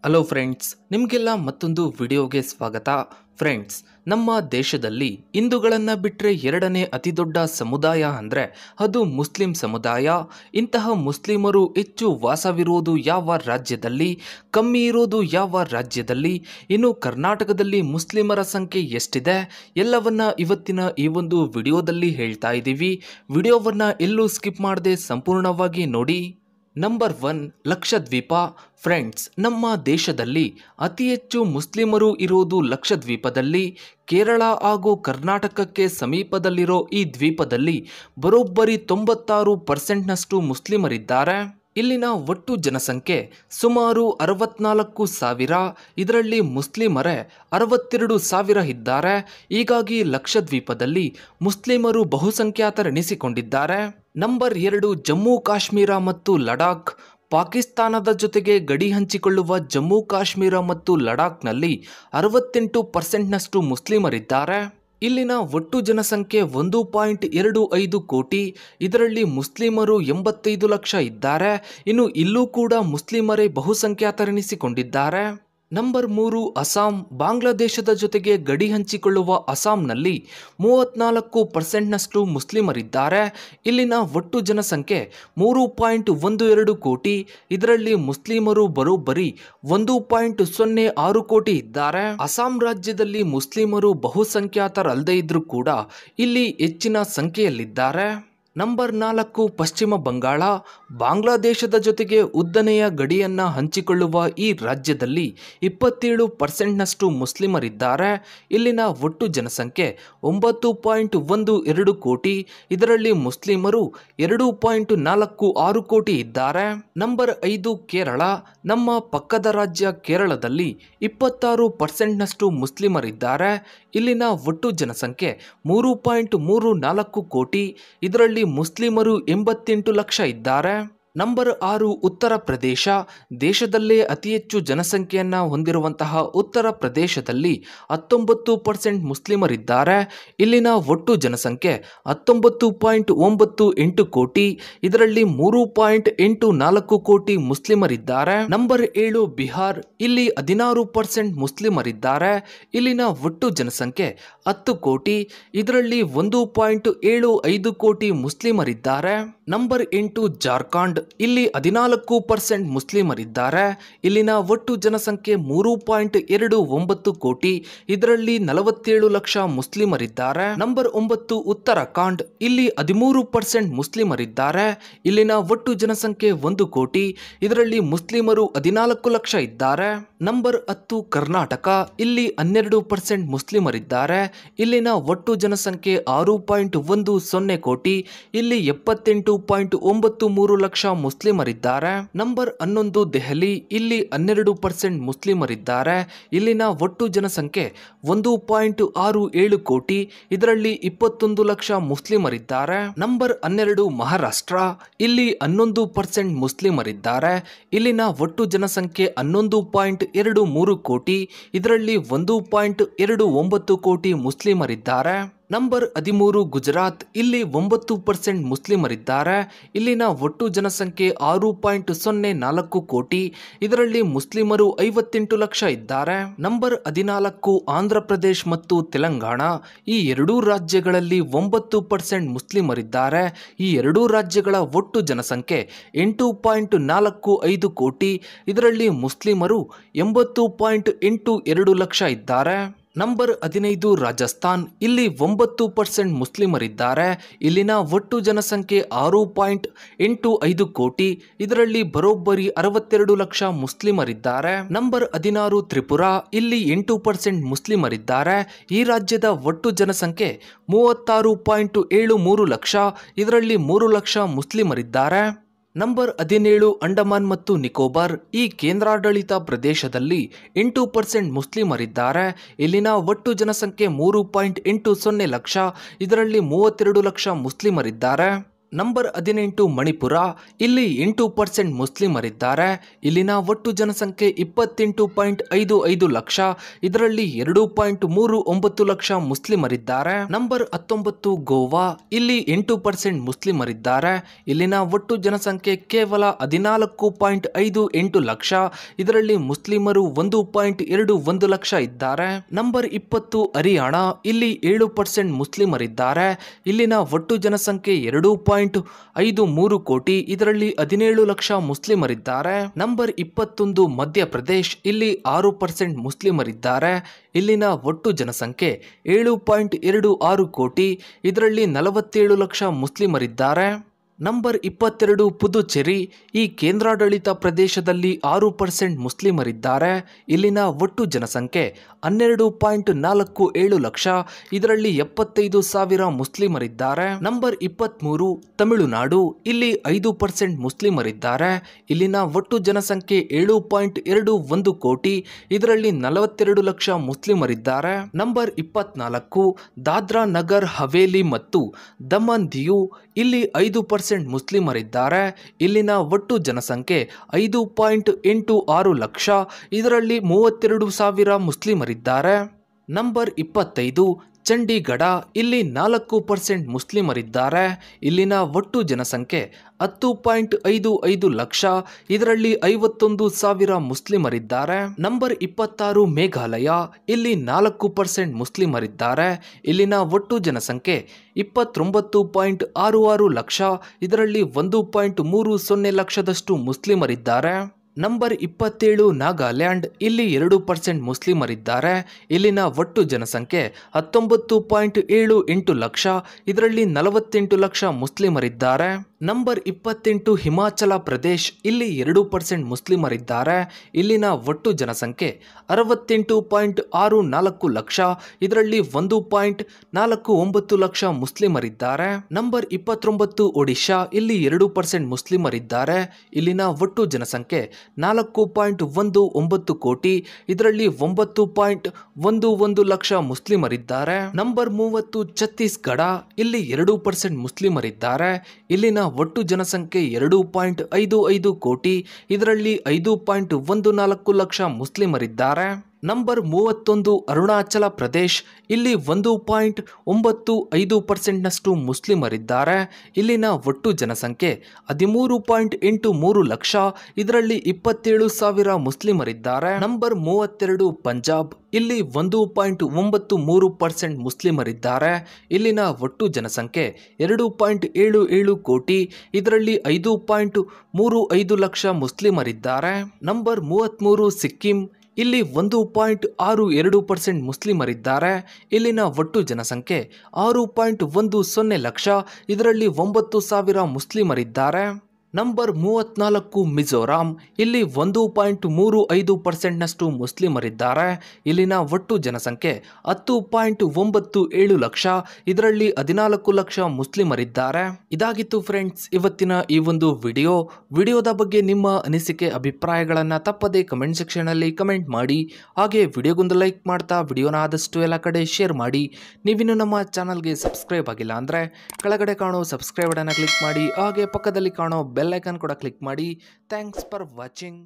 Hello friends, ನಿಮಗೆಲ್ಲ ಮತ್ತೊಂದು ವಿಡಿಯೋಗೆ ಸ್ವಾಗತ. ಫ್ರೆಂಡ್ಸ್, ನಮ್ಮ ದೇಶದಲ್ಲಿ ಹಿಂದೂಗಳನ್ನು ಬಿಟ್ಟರೆ ಎರಡನೇ ಅತಿ ದೊಡ್ಡ ಸಮುದಾಯ ಅಂದರೆ ಅದು ಮುಸ್ಲಿಂ ಸಮುದಾಯ. ಇಂತಹ ಮುಸ್ಲಿಮರು ಹೆಚ್ಚು ವಾಸವಿರುವುದು ಯಾವ ರಾಜ್ಯದಲ್ಲಿ, ಕಮ್ಮಿ ಇರೋದು ಯಾವ ರಾಜ್ಯದಲ್ಲಿ, ಇನ್ನು ಕರ್ನಾಟಕದಲ್ಲಿ ಮುಸ್ಲಿಮರ ಸಂಖ್ಯೆ ಎಷ್ಟಿದೆ ಎಲ್ಲವನ್ನ ಇವತ್ತಿನ ಈ ಒಂದು ವಿಡಿಯೋದಲ್ಲಿ ಹೇಳ್ತಾ ಇದ್ದೀವಿ. ವಿಡಿಯೋವನ್ನು ಎಲ್ಲೂ ಸ್ಕಿಪ್ ಮಾಡದೆ ಸಂಪೂರ್ಣವಾಗಿ ನೋಡಿ. ನಂಬರ್ 1, ಲಕ್ಷದ್ವೀಪ. ಫ್ರೆಂಡ್ಸ್, ನಮ್ಮ ದೇಶದಲ್ಲಿ ಅತಿ ಹೆಚ್ಚು ಮುಸ್ಲಿಮರು ಇರುವುದು ಲಕ್ಷದ್ವೀಪದಲ್ಲಿ. ಕೇರಳ ಹಾಗೂ ಕರ್ನಾಟಕಕ್ಕೆ ಸಮೀಪದಲ್ಲಿರೋ ಈ ದ್ವೀಪದಲ್ಲಿ ಬರೋಬ್ಬರಿ 96% ಮುಸ್ಲಿಮರಿದ್ದಾರೆ. ಇಲ್ಲಿನ ಒಟ್ಟು ಜನಸಂಖ್ಯೆ ಸುಮಾರು 64,000. ಇದರಲ್ಲಿ ಮುಸ್ಲಿಮರೇ 62,000 ಇದ್ದಾರೆ. ಹೀಗಾಗಿ ಲಕ್ಷದ್ವೀಪದಲ್ಲಿ ಮುಸ್ಲಿಮರು ಬಹುಸಂಖ್ಯಾತರೆನಿಸಿಕೊಂಡಿದ್ದಾರೆ. ನಂಬರ್ 2, ಜಮ್ಮು ಕಾಶ್ಮೀರ ಮತ್ತು ಲಡಾಖ್. ಪಾಕಿಸ್ತಾನದ ಜೊತೆಗೆ ಗಡಿ ಹಂಚಿಕೊಳ್ಳುವ ಜಮ್ಮು ಕಾಶ್ಮೀರ ಮತ್ತು ಲಡಾಖ್ನಲ್ಲಿ 68% ಮುಸ್ಲಿಮರಿದ್ದಾರೆ. ಇಲ್ಲಿನ ಒಟ್ಟು ಜನಸಂಖ್ಯೆ 1.25 ಕೋಟಿ. ಇದರಲ್ಲಿ ಮುಸ್ಲಿಮರು 85 ಲಕ್ಷ ಇದ್ದಾರೆ. ಇನ್ನು ಇಲ್ಲೂ ಕೂಡ ಮುಸ್ಲಿಮರೇ ಬಹುಸಂಖ್ಯಾತರೆನಿಸಿಕೊಂಡಿದ್ದಾರೆ. ನಂಬರ್ 3, ಅಸ್ಸಾಂ. ಬಾಂಗ್ಲಾದೇಶದ ಜೊತೆಗೆ ಗಡಿ ಹಂಚಿಕೊಳ್ಳುವ ಅಸ್ಸಾಂನಲ್ಲಿ 34% ಮುಸ್ಲಿಮರಿದ್ದಾರೆ. ಇಲ್ಲಿನ ಒಟ್ಟು ಜನಸಂಖ್ಯೆ 3.12 ಕೋಟಿ. ಇದರಲ್ಲಿ ಮುಸ್ಲಿಮರು ಬರೋಬ್ಬರಿ 1.06 ಕೋಟಿ ಇದ್ದಾರೆ. ಅಸ್ಸಾಂ ರಾಜ್ಯದಲ್ಲಿ ಮುಸ್ಲಿಮರು ಬಹುಸಂಖ್ಯಾತರಲ್ಲದೇ ಇದ್ರೂ ಕೂಡ ಇಲ್ಲಿ ಹೆಚ್ಚಿನ ಸಂಖ್ಯೆಯಲ್ಲಿದ್ದಾರೆ. ನಂಬರ್ 4, ಪಶ್ಚಿಮ ಬಂಗಾಳ. ಬಾಂಗ್ಲಾದೇಶದ ಜೊತೆಗೆ ಉದ್ದನೆಯ ಗಡಿಯನ್ನು ಹಂಚಿಕೊಳ್ಳುವ ಈ ರಾಜ್ಯದಲ್ಲಿ 27% ಮುಸ್ಲಿಮರಿದ್ದಾರೆ. ಇಲ್ಲಿನ ಒಟ್ಟು ಜನಸಂಖ್ಯೆ 9.12 ಕೋಟಿ. ಇದರಲ್ಲಿ ಮುಸ್ಲಿಮರು 2.46 ಕೋಟಿ ಇದ್ದಾರೆ. ನಂಬರ್ 5, ಕೇರಳ. ನಮ್ಮ ಪಕ್ಕದ ರಾಜ್ಯ ಕೇರಳದಲ್ಲಿ 26% ಮುಸ್ಲಿಮರಿದ್ದಾರೆ. ಇಲ್ಲಿನ ಒಟ್ಟು ಜನಸಂಖ್ಯೆ 3.34 ಕೋಟಿ. ಇದರಲ್ಲಿ ಮುಸ್ಲಿಮರು 88 ಲಕ್ಷ ಇದ್ದಾರೆ. ನಂಬರ್ 6, ಉತ್ತರ ಪ್ರದೇಶ. ದೇಶದಲ್ಲೇ ಅತಿ ಹೆಚ್ಚು ಜನಸಂಖ್ಯೆಯನ್ನು ಹೊಂದಿರುವಂತಹ ಉತ್ತರ ಪ್ರದೇಶದಲ್ಲಿ 19% ಮುಸ್ಲಿಮರಿದ್ದಾರೆ. ಇಲ್ಲಿನ ಒಟ್ಟು ಜನಸಂಖ್ಯೆ 19.98 ಕೋಟಿ. ಇದರಲ್ಲಿ 3.84 ಕೋಟಿ ಮುಸ್ಲಿಮರಿದ್ದಾರೆ. ನಂಬರ್ 7, ಬಿಹಾರ್. ಇಲ್ಲಿ 16% ಮುಸ್ಲಿಮರಿದ್ದಾರೆ. ಇಲ್ಲಿನ ಒಟ್ಟು ಜನಸಂಖ್ಯೆ 10 ಕೋಟಿ. ಇದರಲ್ಲಿ 1.75 ಕೋಟಿ ಮುಸ್ಲಿಮರಿದ್ದಾರೆ. ನಂಬರ್ 8, ಜಾರ್ಖಂಡ್. ಇಲ್ಲಿ 14% ಮುಸ್ಲಿಮರಿದ್ದಾರೆ. ಇಲ್ಲಿನ ಒಟ್ಟು ಜನಸಂಖ್ಯೆ 3.29 ಕೋಟಿ. ಇದರಲ್ಲಿ 47 ಲಕ್ಷ ಮುಸ್ಲಿಮರಿದ್ದಾರೆ. ನಂಬರ್ 9, ಉತ್ತರಾಖಂಡ್. ಇಲ್ಲಿ 13% ಮುಸ್ಲಿಮರಿದ್ದಾರೆ. ಇಲ್ಲಿನ ಒಟ್ಟು ಜನಸಂಖ್ಯೆ 1 ಕೋಟಿ. ಇದರಲ್ಲಿ ಮುಸ್ಲಿಮರು 14 ಲಕ್ಷ ಇದ್ದಾರೆ. ನಂಬರ್ 10, ಕರ್ನಾಟಕ. ಇಲ್ಲಿ 12% ಮುಸ್ಲಿಮರಿದ್ದಾರೆ. ಇಲ್ಲಿನ ಒಟ್ಟು ಜನಸಂಖ್ಯೆ 6.10 ಕೋಟಿ. ಇಲ್ಲಿ 78.93 ಲಕ್ಷ ಮುಸ್ಲಿಮರಿದ್ದಾರೆ. ನಂಬರ್ 11, ದೆಹಲಿ. ಇಲ್ಲಿ 12% ಮುಸ್ಲಿಮರಿದ್ದಾರೆ. ಇಲ್ಲಿನ ಒಟ್ಟು ಜನಸಂಖ್ಯೆ 1.67 ಕೋಟಿ. ಇದರಲ್ಲಿ 21 ಲಕ್ಷ ಮುಸ್ಲಿಮರಿದ್ದಾರೆ. ನಂಬರ್ 12, ಮಹಾರಾಷ್ಟ್ರ. ಇಲ್ಲಿ 11% ಮುಸ್ಲಿಮರಿದ್ದಾರೆ. ಇಲ್ಲಿನ ಒಟ್ಟು ಜನಸಂಖ್ಯೆ 11.23 ಕೋಟಿ. ಇದರಲ್ಲಿ 1.29 ಕೋಟಿ ಮುಸ್ಲಿಮರಿದ್ದಾರೆ. ನಂಬರ್ 13, ಗುಜರಾತ್. ಇಲ್ಲಿ 9% ಮುಸ್ಲಿಮರಿದ್ದಾರೆ. ಇಲ್ಲಿನ ಒಟ್ಟು ಜನಸಂಖ್ಯೆ 6.04 ಕೋಟಿ. ಇದರಲ್ಲಿ ಮುಸ್ಲಿಮರು 58 ಲಕ್ಷ ಇದ್ದಾರೆ. ನಂಬರ್ 14, ಆಂಧ್ರ ಪ್ರದೇಶ್ ಮತ್ತು ತೆಲಂಗಾಣ. ಈ ಎರಡೂ ರಾಜ್ಯಗಳಲ್ಲಿ 9% ಮುಸ್ಲಿಮರಿದ್ದಾರೆ. ಈ ಎರಡೂ ರಾಜ್ಯಗಳ ಒಟ್ಟು ಜನಸಂಖ್ಯೆ 8.45 ಕೋಟಿ. ಇದರಲ್ಲಿ ಮುಸ್ಲಿಮರು 80.82 ಲಕ್ಷ ಇದ್ದಾರೆ. ನಂಬರ್ 15, ರಾಜಸ್ಥಾನ್. ಇಲ್ಲಿ 9% ಮುಸ್ಲಿಮರಿದ್ದಾರೆ. ಇಲ್ಲಿನ ಒಟ್ಟು ಜನಸಂಖ್ಯೆ 6.85 ಕೋಟಿ. ಇದರಲ್ಲಿ ಬರೋಬ್ಬರಿ 62 ಲಕ್ಷ ಮುಸ್ಲಿಮರಿದ್ದಾರೆ. ನಂಬರ್ 16, ತ್ರಿಪುರಾ. ಇಲ್ಲಿ 8% ಮುಸ್ಲಿಮರಿದ್ದಾರೆ. ಈ ರಾಜ್ಯದ ಒಟ್ಟು ಜನಸಂಖ್ಯೆ 36.73 ಲಕ್ಷ. ಇದರಲ್ಲಿ 3 ಲಕ್ಷ ಮುಸ್ಲಿಮರಿದ್ದಾರೆ. ನಂಬರ್ 17, ಅಂಡಮಾನ್ ಮತ್ತು ನಿಕೋಬಾರ್. ಈ ಕೇಂದ್ರಾಡಳಿತ ಪ್ರದೇಶದಲ್ಲಿ 8% ಮುಸ್ಲಿಮರಿದ್ದಾರೆ. ಇಲ್ಲಿನ ಒಟ್ಟು ಜನಸಂಖ್ಯೆ 3.80 ಲಕ್ಷ. ಇದರಲ್ಲಿ 32 ಲಕ್ಷ ಮುಸ್ಲಿಮರಿದ್ದಾರೆ. ನಂಬರ್ 18 ಮಣಿಪುರ. ಇಲ್ಲಿ 8% ಮುಸ್ಲಿಮರಿದ್ದಾರೆ. ಇಲ್ಲಿನ ಒಟ್ಟು ಜನಸಂಖ್ಯೆ 28.55 ಲಕ್ಷ. ಇದರಲ್ಲಿ 2.39 ಲಕ್ಷ ಮುಸ್ಲಿಮರಿದ್ದಾರೆ. ನಂಬರ್ 19 ಗೋವಾ. ಇಲ್ಲಿ 8% ಮುಸ್ಲಿಮರಿದ್ದಾರೆ. ಇಲ್ಲಿನ ಒಟ್ಟು ಜನಸಂಖ್ಯೆ ಕೇವಲ 14.58 ಲಕ್ಷ. ಇದರಲ್ಲಿ ಮುಸ್ಲಿಮರು 1.21 ಲಕ್ಷ ಇದ್ದಾರೆ. ನಂಬರ್ 20 ಹರಿಯಾಣ. ಇಲ್ಲಿ 7% ಮುಸ್ಲಿಮರಿದ್ದಾರೆ. ಇಲ್ಲಿನ ಒಟ್ಟು ಜನಸಂಖ್ಯೆ 2.53 ಕೋಟಿ. ಇದರಲ್ಲಿ 17 ಲಕ್ಷ ಮುಸ್ಲಿಮರಿದ್ದಾರೆ. ನಂಬರ್ 21 ಮಧ್ಯಪ್ರದೇಶ್. ಇಲ್ಲಿ 6% ಮುಸ್ಲಿಮರಿದ್ದಾರೆ. ಇಲ್ಲಿನ ಒಟ್ಟು ಜನಸಂಖ್ಯೆ 7.26 ಕೋಟಿ. ಇದರಲ್ಲಿ 47 ಲಕ್ಷ ಮುಸ್ಲಿಮರಿದ್ದಾರೆ. ನಂಬರ್ 22 ಪುದುಚೇರಿ. ಈ ಕೇಂದ್ರಾಡಳಿತ ಪ್ರದೇಶದಲ್ಲಿ 6% ಮುಸ್ಲಿಮರಿದ್ದಾರೆ. ಇಲ್ಲಿನ ಒಟ್ಟು ಜನಸಂಖ್ಯೆ 12.47 ಲಕ್ಷ. ಇದರಲ್ಲಿ 75,000 ಮುಸ್ಲಿಮರಿದ್ದಾರೆ. ನಂಬರ್ 23 ತಮಿಳುನಾಡು. ಇಲ್ಲಿ 5% ಮುಸ್ಲಿಮರಿದ್ದಾರೆ. ಇಲ್ಲಿನ ಒಟ್ಟು ಜನಸಂಖ್ಯೆ 7.21 ಕೋಟಿ. ಇದರಲ್ಲಿ 42 ಲಕ್ಷ ಮುಸ್ಲಿಮರಿದ್ದಾರೆ. ನಂಬರ್ 24 ದಾದ್ರಾ ನಗರ್ ಹವೇಲಿ ಮತ್ತು ದಮನ್ ದಿಯು. ಇಲ್ಲಿ 5% ಮುಸ್ಲಿಮರಿದ್ದಾರೆ. ಇಲ್ಲಿನ ಒಟ್ಟು ಜನಸಂಖ್ಯೆ 5.86 ಲಕ್ಷ. ಇದರಲ್ಲಿ 32,000 ಮುಸ್ಲಿಮರಿದ್ದಾರೆ. ನಂಬರ್ 25 ಚಂಡೀಗಢ. ಇಲ್ಲಿ 4% ಮುಸ್ಲಿಮರಿದ್ದಾರೆ. ಇಲ್ಲಿನ ಒಟ್ಟು ಜನಸಂಖ್ಯೆ 10.55 ಲಕ್ಷ. ಇದರಲ್ಲಿ 51,000 ಮುಸ್ಲಿಮರಿದ್ದಾರೆ. ನಂಬರ್ 26 ಮೇಘಾಲಯ. ಇಲ್ಲಿ 4% ಮುಸ್ಲಿಮರಿದ್ದಾರೆ. ಇಲ್ಲಿನ ಒಟ್ಟು ಜನಸಂಖ್ಯೆ 29.66 ಲಕ್ಷ. ಇದರಲ್ಲಿ 1.30 ಲಕ್ಷದಷ್ಟು ಮುಸ್ಲಿಮರಿದ್ದಾರೆ. ನಂಬರ್ 27 ನಾಗಾಲ್ಯಾಂಡ್. ಇಲ್ಲಿ 2% ಮುಸ್ಲಿಮರಿದ್ದಾರೆ. ಇಲ್ಲಿನ ಒಟ್ಟು ಜನಸಂಖ್ಯೆ 19.78 ಲಕ್ಷ. ಇದರಲ್ಲಿ 48 ಲಕ್ಷ ಮುಸ್ಲಿಮರಿದ್ದಾರೆ. ನಂಬರ್ 28 ಹಿಮಾಚಲ ಪ್ರದೇಶ್. ಇಲ್ಲಿ 2% ಮುಸ್ಲಿಮರಿದ್ದಾರೆ. ಇಲ್ಲಿನ ಒಟ್ಟು ಜನಸಂಖ್ಯೆ 68.64 ಲಕ್ಷ. ಇದರಲ್ಲಿ 1.49 ಲಕ್ಷ ಮುಸ್ಲಿಮರಿದ್ದಾರೆ. ನಂಬರ್ 29 ಒಡಿಶಾ. ಇಲ್ಲಿ 2% ಮುಸ್ಲಿಮರಿದ್ದಾರೆ. ಇಲ್ಲಿನ ಒಟ್ಟು ಜನಸಂಖ್ಯೆ 4.19 ಕೋಟಿ. ಇದರಲ್ಲಿ 9.11 ಲಕ್ಷ ಮುಸ್ಲಿಮರಿದ್ದಾರೆ. ನಂಬರ್ 30 ಛತ್ತೀಸ್ಗಢ. ಇಲ್ಲಿ 2% ಮುಸ್ಲಿಮರಿದ್ದಾರೆ. ಇಲ್ಲಿನ ಒಟ್ಟು ಜನಸಂಖ್ಯೆ 2.55 ಕೋಟಿ. ಇದರಲ್ಲಿ 5.14 ಲಕ್ಷ ಮುಸ್ಲಿಮರಿದ್ದಾರೆ. ನಂಬರ್ 31 ಅರುಣಾಚಲ ಪ್ರದೇಶ್. ಇಲ್ಲಿ 1.95% ಮುಸ್ಲಿಮರಿದ್ದಾರೆ. ಇಲ್ಲಿನ ಒಟ್ಟು ಜನಸಂಖ್ಯೆ 13.83 ಲಕ್ಷ. ಇದರಲ್ಲಿ 27,000 ಮುಸ್ಲಿಮರಿದ್ದಾರೆ. ನಂಬರ್ 32 ಪಂಜಾಬ್. ಇಲ್ಲಿ 1.93% ಮುಸ್ಲಿಮರಿದ್ದಾರೆ. ಇಲ್ಲಿನ ಒಟ್ಟು ಜನಸಂಖ್ಯೆ 2.77 ಕೋಟಿ. ಇದರಲ್ಲಿ 5.35 ಲಕ್ಷ ಮುಸ್ಲಿಮರಿದ್ದಾರೆ. ನಂಬರ್ 33 ಸಿಕ್ಕಿಂ. ಇಲ್ಲಿ 1.62% ಮುಸ್ಲಿಮರಿದ್ದಾರೆ. ಇಲ್ಲಿನ ಒಟ್ಟು ಜನಸಂಖ್ಯೆ 6.10 ಲಕ್ಷ. ಇದರಲ್ಲಿ 9,000 ಮುಸ್ಲಿಮರಿದ್ದಾರೆ. ನಂಬರ್ 34 ಮಿಜೋರಾಂ. ಇಲ್ಲಿ 1.35% ಮುಸ್ಲಿಮರಿದ್ದಾರೆ. ಇಲ್ಲಿನ ಒಟ್ಟು ಜನಸಂಖ್ಯೆ 10.97 ಲಕ್ಷ. ಇದರಲ್ಲಿ 14 ಲಕ್ಷ ಮುಸ್ಲಿಮರಿದ್ದಾರೆ. ಇದಾಗಿತ್ತು ಫ್ರೆಂಡ್ಸ್ ಇವತ್ತಿನ ಈ ಒಂದು ವಿಡಿಯೋದ ಬಗ್ಗೆ ನಿಮ್ಮ ಅನಿಸಿಕೆ ಅಭಿಪ್ರಾಯಗಳನ್ನು ತಪ್ಪದೆ ಕಮೆಂಟ್ ಸೆಕ್ಷನಲ್ಲಿ ಕಮೆಂಟ್ ಮಾಡಿ. ಹಾಗೆ ವಿಡಿಯೋಗೊಂದು ಲೈಕ್ ಮಾಡ್ತಾ ವಿಡಿಯೋನ ಆದಷ್ಟು ಎಲ್ಲ ಕಡೆ ಶೇರ್ ಮಾಡಿ. ನೀವಿನ್ನು ನಮ್ಮ ಚಾನಲ್ಗೆ ಸಬ್ಸ್ಕ್ರೈಬ್ ಆಗಿಲ್ಲ ಅಂದರೆ ಕೆಳಗಡೆ ಕಾಣೋ ಸಬ್ಸ್ಕ್ರೈಬ್ ಬಟನ್ನ ಕ್ಲಿಕ್ ಮಾಡಿ. ಹಾಗೆ ಪಕ್ಕದಲ್ಲಿ ಕಾಣೋ ಬೆಲ್ ಐಕಾನ್ ಕೂಡ ಕ್ಲಿಕ್ ಮಾಡಿ. Thanks for watching.